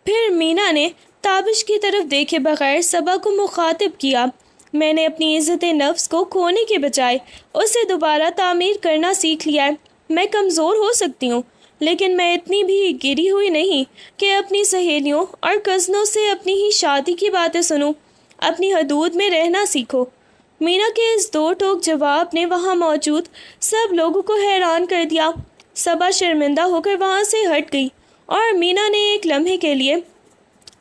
پھر مینا نے تابش کی طرف دیکھے بغیر صبا کو مخاطب کیا، میں نے اپنی عزت نفس کو کھونے کے بجائے اسے دوبارہ تعمیر کرنا سیکھ لیا ہے۔ میں کمزور ہو سکتی ہوں، لیکن میں اتنی بھی گری ہوئی نہیں کہ اپنی سہیلیوں اور کزنوں سے اپنی ہی شادی کی باتیں سنوں۔ اپنی حدود میں رہنا سیکھو۔ مینا کے اس دو ٹوک جواب نے وہاں موجود سب لوگوں کو حیران کر دیا۔ صبا شرمندہ ہو کر وہاں سے ہٹ گئی، اور مینا نے ایک لمحے کے لیے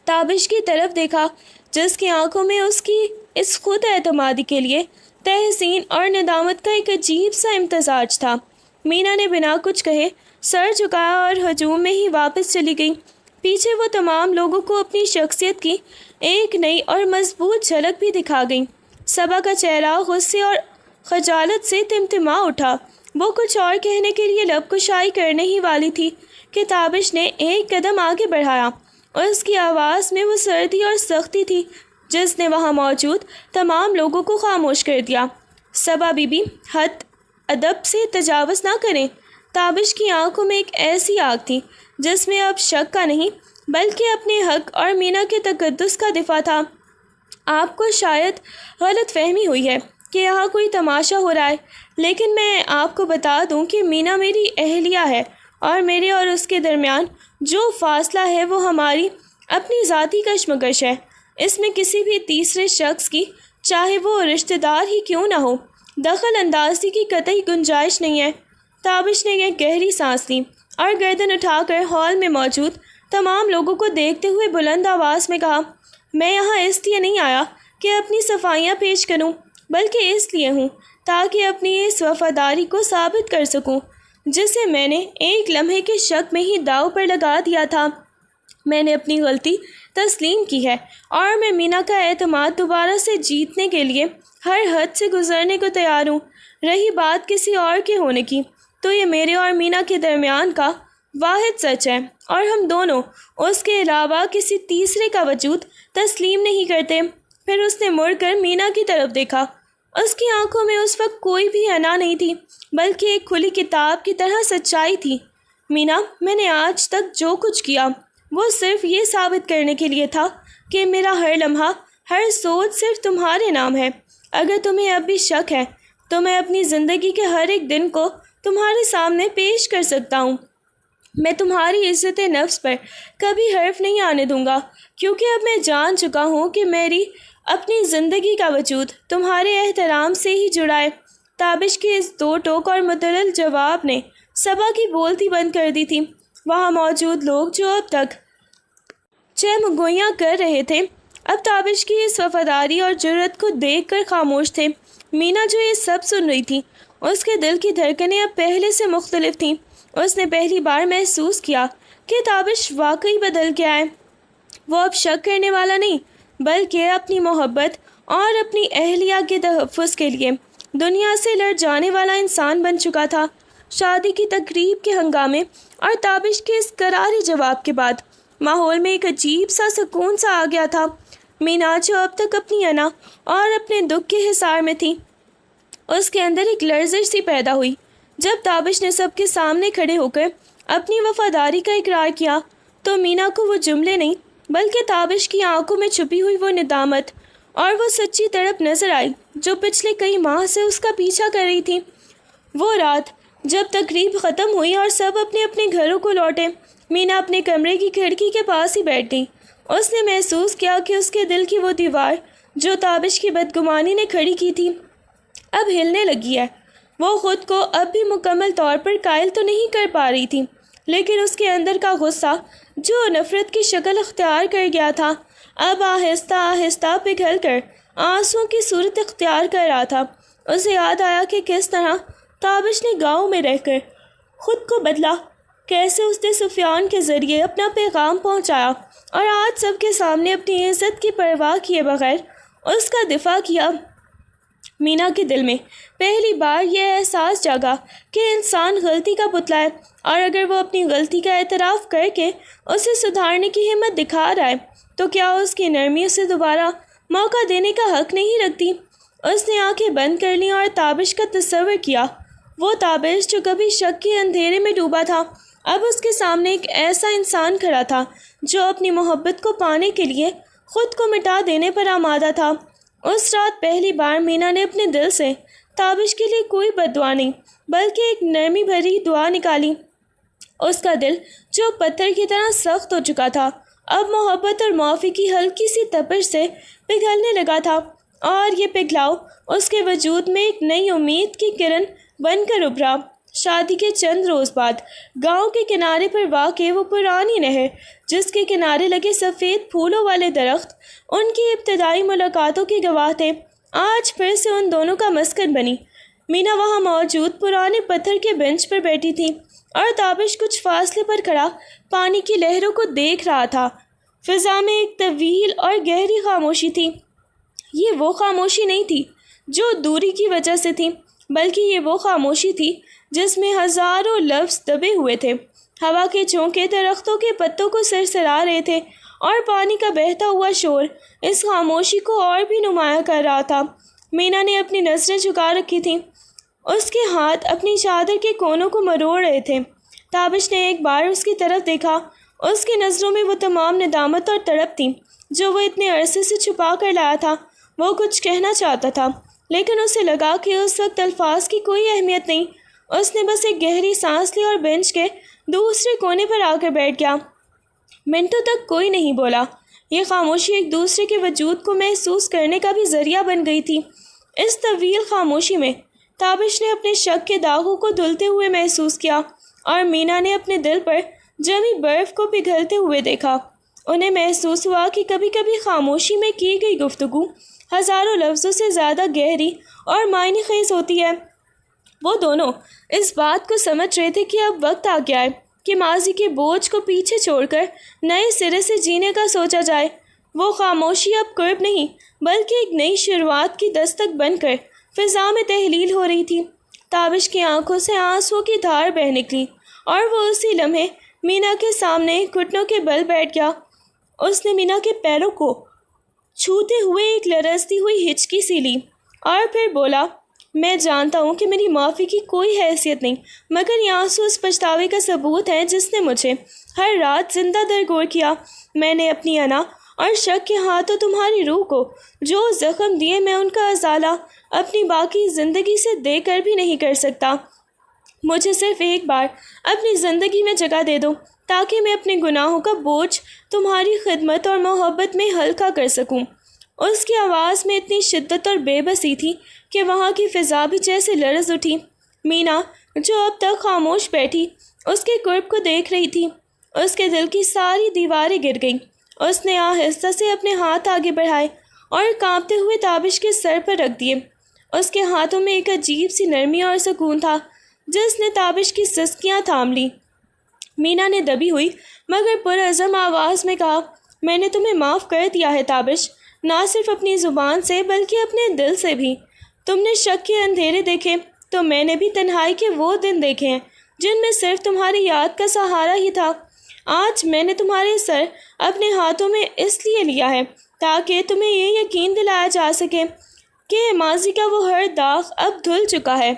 تابش کی طرف دیکھا، جس کی آنکھوں میں اس کی اس خود اعتمادی کے لیے تحسین اور ندامت کا ایک عجیب سا امتزاج تھا۔ مینا نے بنا کچھ کہے سر جھکایا اور ہجوم میں ہی واپس چلی گئی۔ پیچھے وہ تمام لوگوں کو اپنی شخصیت کی ایک نئی اور مضبوط جھلک بھی دکھا گئی۔ صبا کا چہرہ غصے اور خجالت سے تمتما اٹھا۔ وہ کچھ اور کہنے کے لیے لب کشائی کرنے ہی والی تھی کہ تابش نے ایک قدم آگے بڑھایا، اور اس کی آواز میں وہ سردی اور سختی تھی جس نے وہاں موجود تمام لوگوں کو خاموش کر دیا۔ صبا بی بی، حد ادب سے تجاوز نہ کریں۔ تابش کی آنکھوں میں ایک ایسی آگ تھی جس میں اب شک کا نہیں بلکہ اپنے حق اور مینا کے تقدس کا دفاع تھا۔ آپ کو شاید غلط فہمی ہوئی ہے کہ یہاں کوئی تماشا ہو رہا ہے، لیکن میں آپ کو بتا دوں کہ مینا میری اہلیہ ہے، اور میرے اور اس کے درمیان جو فاصلہ ہے وہ ہماری اپنی ذاتی کشمکش ہے۔ اس میں کسی بھی تیسرے شخص کی، چاہے وہ رشتہ دار ہی کیوں نہ ہو، دخل اندازی کی قطعی گنجائش نہیں ہے۔ تابش نے ایک گہری سانس لی اور گردن اٹھا کر ہال میں موجود تمام لوگوں کو دیکھتے ہوئے بلند آواز میں کہا، میں یہاں اس لیے نہیں آیا کہ اپنی صفائیاں پیش کروں، بلکہ اس لیے ہوں تاکہ اپنی اس وفاداری کو ثابت کر سکوں جسے میں نے ایک لمحے کے شک میں ہی داؤ پر لگا دیا تھا۔ میں نے اپنی غلطی تسلیم کی ہے، اور میں مینا کا اعتماد دوبارہ سے جیتنے کے لیے ہر حد سے گزرنے کو تیار ہوں۔ رہی بات کسی اور کے ہونے کی، تو یہ میرے اور مینا کے درمیان کا واحد سچ ہے، اور ہم دونوں اس کے علاوہ کسی تیسرے کا وجود تسلیم نہیں کرتے۔ پھر اس نے مڑ کر مینا کی طرف دیکھا۔ اس کی آنکھوں میں اس وقت کوئی بھی حنا نہیں تھی، بلکہ ایک کھلی کتاب کی طرح سچائی تھی۔ مینا، میں نے آج تک جو کچھ کیا وہ صرف یہ ثابت کرنے کے لیے تھا کہ میرا ہر لمحہ، ہر سوچ صرف تمہارے نام ہے۔ اگر تمہیں اب بھی شک ہے تو میں اپنی زندگی کے ہر ایک دن کو تمہارے سامنے پیش کر سکتا ہوں۔ میں تمہاری عزت نفس پر کبھی حرف نہیں آنے دوں گا، کیونکہ اب میں جان چکا ہوں کہ میری اپنی زندگی کا وجود تمہارے احترام سے ہی جڑا ہے۔ تابش کے اس دو ٹوک اور مدلل جواب نے صبا کی بولتی بند کر دی تھی۔ وہاں موجود لوگ جو اب تک چہمگوئیاں کر رہے تھے، اب تابش کی اس وفاداری اور جرأت کو دیکھ کر خاموش تھے۔ مینا، جو یہ سب سن رہی تھی، اس کے دل کی دھڑکنیں اب پہلے سے مختلف تھیں۔ اس نے پہلی بار محسوس کیا کہ تابش واقعی بدل گیا ہے۔ وہ اب شک کرنے والا نہیں، بلکہ اپنی محبت اور اپنی اہلیہ کے تحفظ کے لیے دنیا سے لڑ جانے والا انسان بن چکا تھا۔ شادی کی تقریب کے ہنگامے اور تابش کے اس کرارے جواب کے بعد ماحول میں ایک عجیب سا سکون سا آ گیا تھا۔ مینا جو اب تک اپنی انا اور اپنے دکھ کے حصار میں تھی، اس کے اندر ایک لرزش سی پیدا ہوئی جب تابش نے سب کے سامنے کھڑے ہو کر اپنی وفاداری کا اقرار کیا تو مینا کو وہ جملے نہیں بلکہ تابش کی آنکھوں میں چھپی ہوئی وہ ندامت اور وہ سچی تڑپ نظر آئی جو پچھلے کئی ماہ سے اس کا پیچھا کر رہی تھی۔ وہ رات جب تقریب ختم ہوئی اور سب اپنے اپنے گھروں کو لوٹے، مینا اپنے کمرے کی کھڑکی کے پاس ہی بیٹھ گئی۔ اس نے محسوس کیا کہ اس کے دل کی وہ دیوار جو تابش کی بدگمانی نے کھڑی کی تھی اب ہلنے لگی ہے۔ وہ خود کو اب بھی مکمل طور پر قائل تو نہیں کر پا رہی تھی، لیکن اس کے اندر کا غصہ جو نفرت کی شکل اختیار کر گیا تھا اب آہستہ آہستہ پگھل کر آنسوؤں کی صورت اختیار کر رہا تھا۔ اسے یاد آیا کہ کس طرح تابش نے گاؤں میں رہ کر خود کو بدلا، کیسے اس نے سفیان کے ذریعے اپنا پیغام پہنچایا اور آج سب کے سامنے اپنی عزت کی پرواہ کیے بغیر اس کا دفاع کیا۔ مینا کے دل میں پہلی بار یہ احساس جاگا کہ انسان غلطی کا پتلا ہے، اور اگر وہ اپنی غلطی کا اعتراف کر کے اسے سدھارنے کی ہمت دکھا رہا ہے تو کیا اس کی نرمی اسے دوبارہ موقع دینے کا حق نہیں رکھتی؟ اس نے آنکھیں بند کر لیں اور تابش کا تصور کیا۔ وہ تابش جو کبھی شک کے اندھیرے میں ڈوبا تھا، اب اس کے سامنے ایک ایسا انسان کھڑا تھا جو اپنی محبت کو پانے کے لیے خود کو مٹا دینے پر آمادہ تھا۔ اس رات پہلی بار مینا نے اپنے دل سے تابش کے لیے کوئی بد دعا نہیں بلکہ ایک نرمی بھری دعا نکالی۔ اس کا دل جو پتھر کی طرح سخت ہو چکا تھا اب محبت اور معافی کی ہلکی سی تپش سے پگھلنے لگا تھا، اور یہ پگھلاؤ اس کے وجود میں ایک نئی امید کی کرن بن کر ابھرا۔ شادی کے چند روز بعد گاؤں کے کنارے پر واقع وہ پرانی نہر جس کے کنارے لگے سفید پھولوں والے درخت ان کی ابتدائی ملاقاتوں کے گواہ تھے، آج پھر سے ان دونوں کا مسکن بنی۔ مینا وہاں موجود پرانے پتھر کے بینچ پر بیٹھی تھی اور تابش کچھ فاصلے پر کھڑا پانی کی لہروں کو دیکھ رہا تھا۔ فضا میں ایک طویل اور گہری خاموشی تھی۔ یہ وہ خاموشی نہیں تھی جو دوری کی وجہ سے تھی، بلکہ یہ وہ خاموشی تھی جس میں ہزاروں لفظ دبے ہوئے تھے۔ ہوا کے جھونکے درختوں کے پتوں کو سرسرا رہے تھے اور پانی کا بہتا ہوا شور اس خاموشی کو اور بھی نمایاں کر رہا تھا۔ مینا نے اپنی نظریں جھکا رکھی تھیں، اس کے ہاتھ اپنی چادر کے کونوں کو مروڑ رہے تھے۔ تابش نے ایک بار اس کی طرف دیکھا، اس کی نظروں میں وہ تمام ندامت اور تڑپ تھی جو وہ اتنے عرصے سے چھپا کر لایا تھا۔ وہ کچھ کہنا چاہتا تھا لیکن اسے لگا کہ اس وقت الفاظ کی کوئی اہمیت نہیں۔ اس نے بس ایک گہری سانس لی اور بینچ کے دوسرے کونے پر آ کر بیٹھ گیا۔ منٹوں تک کوئی نہیں بولا۔ یہ خاموشی ایک دوسرے کے وجود کو محسوس کرنے کا بھی ذریعہ بن گئی تھی۔ اس طویل خاموشی میں تابش نے اپنے شک کے داغوں کو دھلتے ہوئے محسوس کیا اور مینا نے اپنے دل پر جمی برف کو پگھلتے ہوئے دیکھا۔ انہیں محسوس ہوا کہ کبھی کبھی خاموشی میں کی گئی گفتگو ہزاروں لفظوں سے زیادہ گہری اور معنی خیز ہوتی ہے۔ وہ دونوں اس بات کو سمجھ رہے تھے کہ اب وقت آ گیا ہے کہ ماضی کے بوجھ کو پیچھے چھوڑ کر نئے سرے سے جینے کا سوچا جائے۔ وہ خاموشی اب قرب نہیں بلکہ ایک نئی شروعات کی دستک بن کر فضا میں تحلیل ہو رہی تھی۔ تابش کی آنکھوں سے آنسوؤں کی دھار بہہ نکلی اور وہ اسی لمحے مینا کے سامنے گھٹنوں کے بل بیٹھ گیا۔ اس نے مینا کے پیروں کو چھوتے ہوئے ایک لرزتی ہوئی ہچکی سی لی اور پھر بولا، میں جانتا ہوں کہ میری معافی کی کوئی حیثیت نہیں، مگر یہ آنسو اس پچھتاوے کا ثبوت ہے جس نے مجھے ہر رات زندہ درگور کیا۔ میں نے اپنی انا اور شک کے ہاتھوں تمہاری روح کو جو زخم دیے، میں ان کا ازالہ اپنی باقی زندگی سے دے کر بھی نہیں کر سکتا۔ مجھے صرف ایک بار اپنی زندگی میں جگہ دے دو تاکہ میں اپنے گناہوں کا بوجھ تمہاری خدمت اور محبت میں ہلکا کر سکوں۔ اس کی آواز میں اتنی شدت اور بے بسی تھی کہ وہاں کی فضا بھی جیسے لرز اٹھی۔ مینا جو اب تک خاموش بیٹھی اس کے قرب کو دیکھ رہی تھی، اس کے دل کی ساری دیواریں گر گئیں۔ اس نے آہستہ سے اپنے ہاتھ آگے بڑھائے اور کانپتے ہوئے تابش کے سر پر رکھ دیے۔ اس کے ہاتھوں میں ایک عجیب سی نرمی اور سکون تھا جس نے تابش کی سسکیاں تھام لیں۔ مینا نے دبی ہوئی مگر پرعزم آواز میں کہا، میں نے تمہیں معاف کر دیا ہے تابش، نہ صرف اپنی زبان سے بلکہ اپنے دل سے بھی۔ تم نے شک کے اندھیرے دیکھے تو میں نے بھی تنہائی کے وہ دن دیکھے ہیں جن میں صرف تمہاری یاد کا سہارا ہی تھا۔ آج میں نے تمہارے سر اپنے ہاتھوں میں اس لیے لیا ہے تاکہ تمہیں یہ یقین دلایا جا سکے کہ ماضی کا وہ ہر داغ اب دھل چکا ہے۔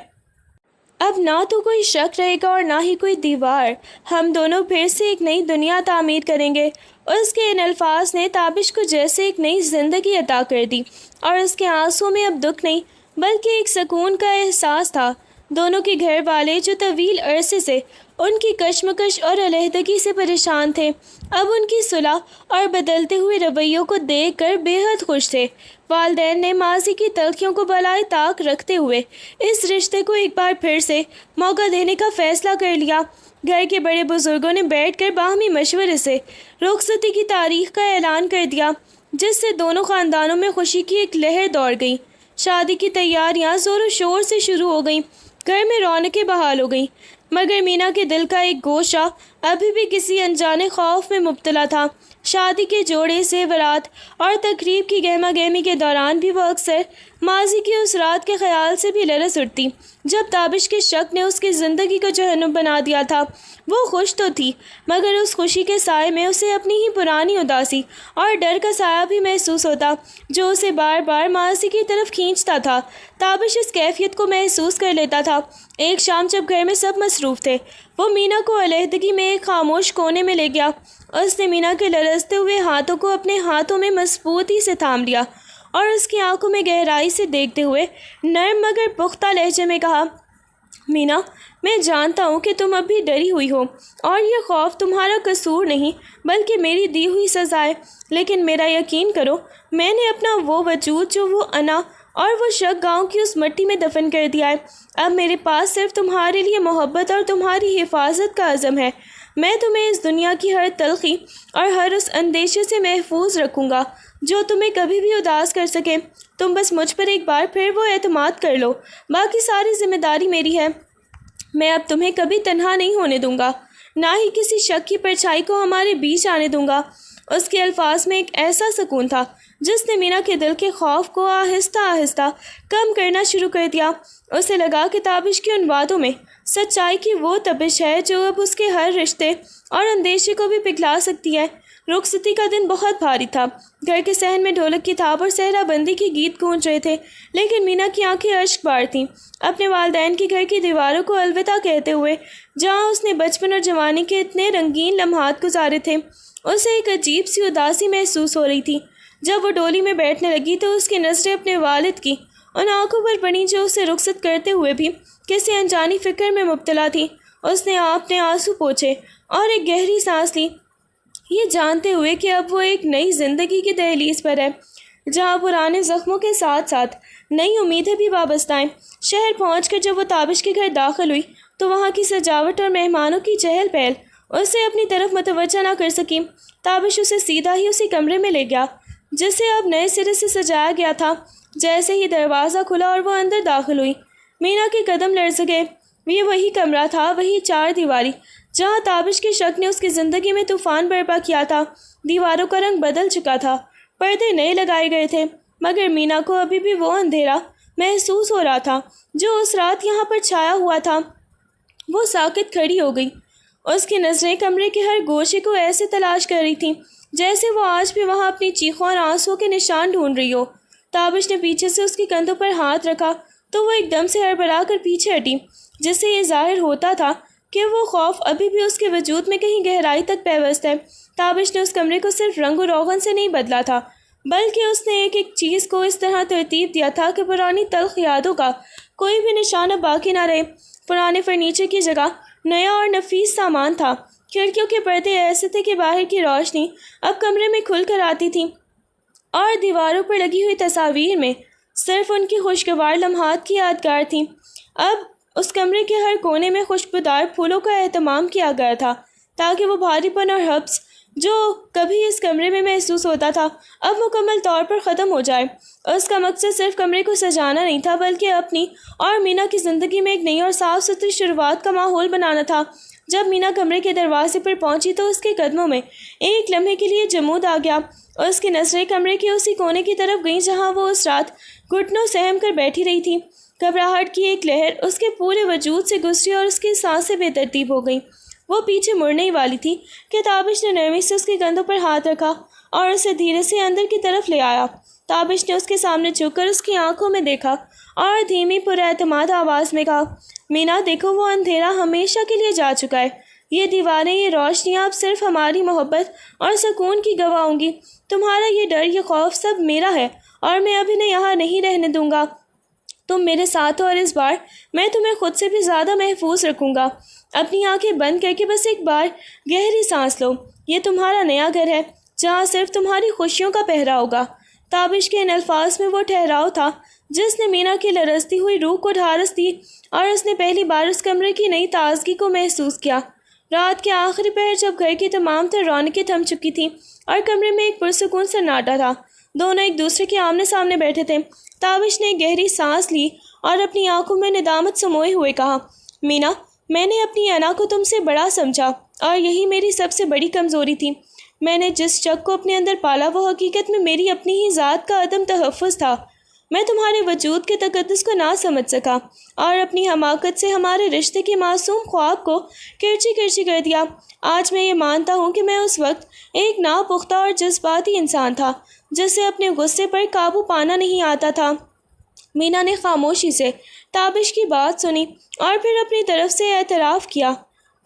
اب نہ تو کوئی شک رہے گا اور نہ ہی کوئی دیوار۔ ہم دونوں پھر سے ایک نئی دنیا تعمیر کریں گے۔ اس کے ان الفاظ نے تابش کو جیسے ایک نئی زندگی عطا کر دی، اور اس کے آنسوں میں اب دکھ نہیں بلکہ ایک سکون کا احساس تھا۔ دونوں کے گھر والے جو طویل عرصے سے ان کی کشمکش اور علیحدگی سے پریشان تھے، اب ان کی صلح اور بدلتے ہوئے رویوں کو دیکھ کر بے حد خوش تھے۔ والدین نے ماضی کی تلخیوں کو بالائے طاق رکھتے ہوئے اس رشتے کو ایک بار پھر سے موقع دینے کا فیصلہ کر لیا۔ گھر کے بڑے بزرگوں نے بیٹھ کر باہمی مشورے سے رخصتی کی تاریخ کا اعلان کر دیا، جس سے دونوں خاندانوں میں خوشی کی ایک لہر دوڑ گئی۔ شادی کی تیاریاں زور و شور سے شروع ہو گئیں، گھر میں رونقیں بحال ہو گئیں، مگر مینا کے دل کا ایک گوشہ ابھی بھی کسی انجانے خوف میں مبتلا تھا۔ شادی کے جوڑے، زیورات اور تقریب کی گہما گہمی کے دوران بھی وہ اکثر ماضی کی اس رات کے خیال سے بھی لرز اٹھتی جب تابش کے شک نے اس کی زندگی کو جہنم بنا دیا تھا۔ وہ خوش تو تھی، مگر اس خوشی کے سائے میں اسے اپنی ہی پرانی اداسی اور ڈر کا سایہ بھی محسوس ہوتا جو اسے بار بار ماضی کی طرف کھینچتا تھا۔ تابش اس کیفیت کو محسوس کر لیتا تھا۔ ایک شام جب گھر میں سب مصروف تھے، وہ مینا کو علیحدگی میں ایک خاموش کونے میں لے گیا۔ اس نے مینا کے لرزتے ہوئے ہاتھوں کو اپنے ہاتھوں میں مضبوطی سے تھام لیا اور اس کی آنکھوں میں گہرائی سے دیکھتے ہوئے نرم مگر پختہ لہجے میں کہا، مینا، میں جانتا ہوں کہ تم اب بھی ڈری ہوئی ہو اور یہ خوف تمہارا قصور نہیں بلکہ میری دی ہوئی سزا ہے، لیکن میرا یقین کرو، میں نے اپنا وہ وجود جو وہ انا اور وہ شک گاؤں کی اس مٹی میں دفن کر دیا ہے۔ اب میرے پاس صرف تمہارے لیے محبت اور تمہاری حفاظت کا عزم ہے۔ میں تمہیں اس دنیا کی ہر تلخی اور ہر اس اندیشے سے محفوظ رکھوں گا جو تمہیں کبھی بھی اداس کر سکے۔ تم بس مجھ پر ایک بار پھر وہ اعتماد کر لو، باقی ساری ذمہ داری میری ہے۔ میں اب تمہیں کبھی تنہا نہیں ہونے دوں گا، نہ ہی کسی شک کی پرچھائی کو ہمارے بیچ آنے دوں گا۔ اس کے الفاظ میں ایک ایسا سکون تھا جس نے مینا کے دل کے خوف کو آہستہ آہستہ کم کرنا شروع کر دیا۔ اسے لگا کہ تابش کی ان باتوں میں سچائی کی وہ تپش ہے جو اب اس کے ہر رشتے اور اندیشے کو بھی پگھلا سکتی ہے۔ رخصتی کا دن بہت بھاری تھا۔ گھر کے صحن میں ڈھولک کی تھاپ اور صحرا بندی کے گیت گونج رہے تھے، لیکن مینا کی آنکھیں اشک بار تھیں، اپنے والدین کے گھر کی دیواروں کو الوداع کہتے ہوئے، جہاں اس نے بچپن اور جوانی کے اتنے رنگین لمحات گزارے تھے۔ اسے ایک عجیب سی اداسی محسوس ہو رہی تھی۔ جب وہ ڈولی میں بیٹھنے لگی تو اس کی نظریں اپنے والد کی ان آنکھوں پر پڑیں جو اسے رخصت کرتے ہوئے بھی کسی انجانی فکر میں مبتلا تھی۔ اس نے اپنے آنسو پوچھے اور ایک گہری سانس لی، یہ جانتے ہوئے کہ اب وہ ایک نئی زندگی کی دہلیز پر ہے، جہاں پرانے زخموں کے ساتھ ساتھ نئی امیدیں بھی وابستہ ہیں۔ شہر پہنچ کر جب وہ تابش کے گھر داخل ہوئی تو وہاں کی سجاوٹ اور مہمانوں کی چہل پہل اسے اپنی طرف متوجہ نہ کر سکی۔ تابش اسے سیدھا ہی اسی کمرے میں لے گیا جسے اب نئے سرے سے سجایا گیا تھا۔ جیسے ہی دروازہ کھلا اور وہ اندر داخل ہوئی، مینا کے قدم لرز گئے۔ یہ وہی کمرہ تھا، وہی چار دیواری جہاں تابش کے شک نے اس کی زندگی میں طوفان برپا کیا تھا۔ دیواروں کا رنگ بدل چکا تھا، پردے نئے لگائے گئے تھے، مگر مینا کو ابھی بھی وہ اندھیرا محسوس ہو رہا تھا جو اس رات یہاں پر چھایا ہوا تھا۔ وہ ساکت کھڑی ہو گئی، اس کی نظریں کمرے کے ہر گوشے کو ایسے تلاش کر رہی تھیں جیسے وہ آج بھی وہاں اپنی چیخوں اور آنسوؤں کے نشان ڈھونڈ رہی ہو۔ تابش نے پیچھے سے اس کے کندھوں پر ہاتھ رکھا تو وہ ایک دم سے ہڑبڑا کر پیچھے ہٹی، جس سے یہ ظاہر ہوتا تھا کہ وہ خوف ابھی بھی اس کے وجود میں کہیں گہرائی تک پیوست ہے۔ تابش نے اس کمرے کو صرف رنگ و روغن سے نہیں بدلا تھا، بلکہ اس نے ایک ایک چیز کو اس طرح ترتیب دیا تھا کہ پرانی تلخ یادوں کا کوئی بھی نشان اب باقی نہ رہے۔ پرانے فرنیچر کی جگہ نیا اور نفیس سامان تھا۔ کھڑکیوں کے پردے ایسے تھے کہ باہر کی روشنی اب کمرے میں کھل کر آتی تھی، اور دیواروں پر لگی ہوئی تصاویر میں صرف ان کی خوشگوار لمحات کی یادگار تھیں۔ اب اس کمرے کے ہر کونے میں خوشبودار پھولوں کا اہتمام کیا گیا تھا تاکہ وہ بھاری پن اور حبس جو کبھی اس کمرے میں محسوس ہوتا تھا اب مکمل طور پر ختم ہو جائے۔ اس کا مقصد صرف کمرے کو سجانا نہیں تھا بلکہ اپنی اور مینا کی زندگی میں ایک نئی اور صاف ستھری شروعات کا ماحول بنانا تھا۔ جب مینا کمرے کے دروازے پر پہنچی تو اس کے قدموں میں ایک لمحے کے لیے جمود آ گیا۔ اس کی نظریں کمرے کے اسی کونے کی طرف گئیں جہاں وہ اس رات گھٹنوں سہم کر بیٹھی رہی تھی۔ گھبراہٹ کی ایک لہر اس کے پورے وجود سے گزری اور اس کی سانسیں بے ترتیب ہو گئیں۔ وہ پیچھے مڑنے ہی والی تھی کہ تابش نے نرمی سے اس کے کندھوں پر ہاتھ رکھا اور اسے دھیرے سے اندر کی طرف لے آیا۔ تابش نے اس کے سامنے جھک کر اس کی آنکھوں میں دیکھا اور دھیمی پر اعتماد آواز میں کہا، مینا دیکھو، وہ اندھیرا ہمیشہ کے لیے جا چکا ہے۔ یہ دیواریں، یہ روشنیاں اب صرف ہماری محبت اور سکون کی گواہ ہوں گی۔ تمہارا یہ ڈر، یہ خوف سب میرا ہے اور میں اب انہیں یہاں نہیں رہنے دوں گا۔ تم میرے ساتھ ہو اور اس بار میں تمہیں خود سے بھی زیادہ محفوظ رکھوں گا۔ اپنی آنکھیں بند کر کے بس ایک بار گہری سانس لو۔ یہ تمہارا نیا گھر ہے جہاں صرف تمہاری خوشیوں کا پہرا ہوگا۔ تابش کے ان الفاظ میں وہ ٹھہراؤ تھا جس نے مینا کی لرزتی ہوئی روح کو ڈھارس دی اور اس نے پہلی بار اس کمرے کی نئی تازگی کو محسوس کیا۔ رات کے آخری پہر جب گھر کی تمام تر رونقیں تھم چکی تھیں اور کمرے میں ایک پرسکون سناٹا تھا، دونوں ایک دوسرے کے آمنے سامنے بیٹھے تھے۔ تابش نے ایک گہری سانس لی اور اپنی آنکھوں میں ندامت سموئے ہوئے کہا، مینا، میں نے اپنی انا کو تم سے بڑا سمجھا اور یہی میری سب سے بڑی کمزوری تھی۔ میں نے جس شک کو اپنے اندر پالا وہ حقیقت میں میری اپنی ہی ذات کا عدم تحفظ تھا۔ میں تمہارے وجود کے تقدس کو نہ سمجھ سکا اور اپنی حماقت سے ہمارے رشتے کے معصوم خواب کو کرچی کرچی کر دیا۔ آج میں یہ مانتا ہوں کہ میں اس وقت ایک ناپختہ اور جذباتی انسان تھا جسے اپنے غصے پر قابو پانا نہیں آتا تھا۔ مینا نے خاموشی سے تابش کی بات سنی اور پھر اپنی طرف سے اعتراف کیا،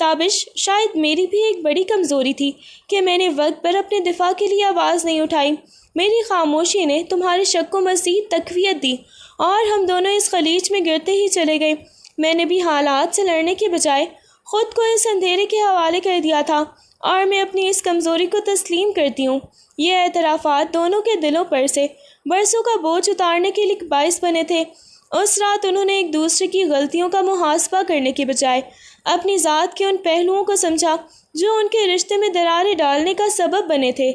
تابش، شاید میری بھی ایک بڑی کمزوری تھی کہ میں نے وقت پر اپنے دفاع کے لیے آواز نہیں اٹھائی۔ میری خاموشی نے تمہارے شک کو مزید تقویت دی اور ہم دونوں اس خلیج میں گرتے ہی چلے گئے۔ میں نے بھی حالات سے لڑنے کے بجائے خود کو اس اندھیرے کے حوالے کر دیا تھا اور میں اپنی اس کمزوری کو تسلیم کرتی ہوں۔ یہ اعترافات دونوں کے دلوں پر سے برسوں کا بوجھ اتارنے کے لیے باعث بنے تھے۔ اس رات انہوں نے ایک دوسرے کی غلطیوں کا محاسبہ کرنے کے بجائے اپنی ذات کے ان پہلوؤں کو سمجھا جو ان کے رشتے میں دراریں ڈالنے کا سبب بنے تھے۔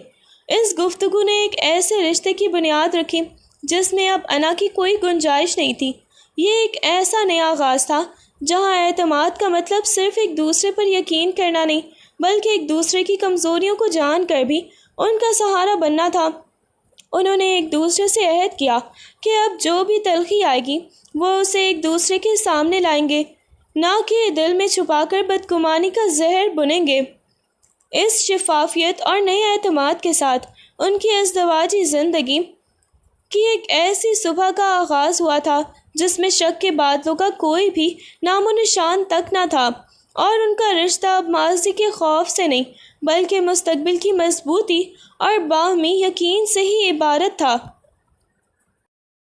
اس گفتگو نے ایک ایسے رشتے کی بنیاد رکھی جس میں اب انا کی کوئی گنجائش نہیں تھی۔ یہ ایک ایسا نیا آغاز تھا جہاں اعتماد کا مطلب صرف ایک دوسرے پر یقین کرنا نہیں بلکہ ایک دوسرے کی کمزوریوں کو جان کر بھی ان کا سہارا بننا تھا۔ انہوں نے ایک دوسرے سے عہد کیا کہ اب جو بھی تلخی آئے گی وہ اسے ایک دوسرے کے سامنے لائیں گے، نہ کہ دل میں چھپا کر بدگمانی کا زہر بنیں گے۔ اس شفافیت اور نئے اعتماد کے ساتھ ان کی ازدواجی زندگی کی ایک ایسی صبح کا آغاز ہوا تھا جس میں شک کے بادلوں کا کوئی بھی نام و نشان تک نہ تھا، اور ان کا رشتہ اب ماضی کے خوف سے نہیں بلکہ مستقبل کی مضبوطی اور باہمی یقین سے ہی عبارت تھا۔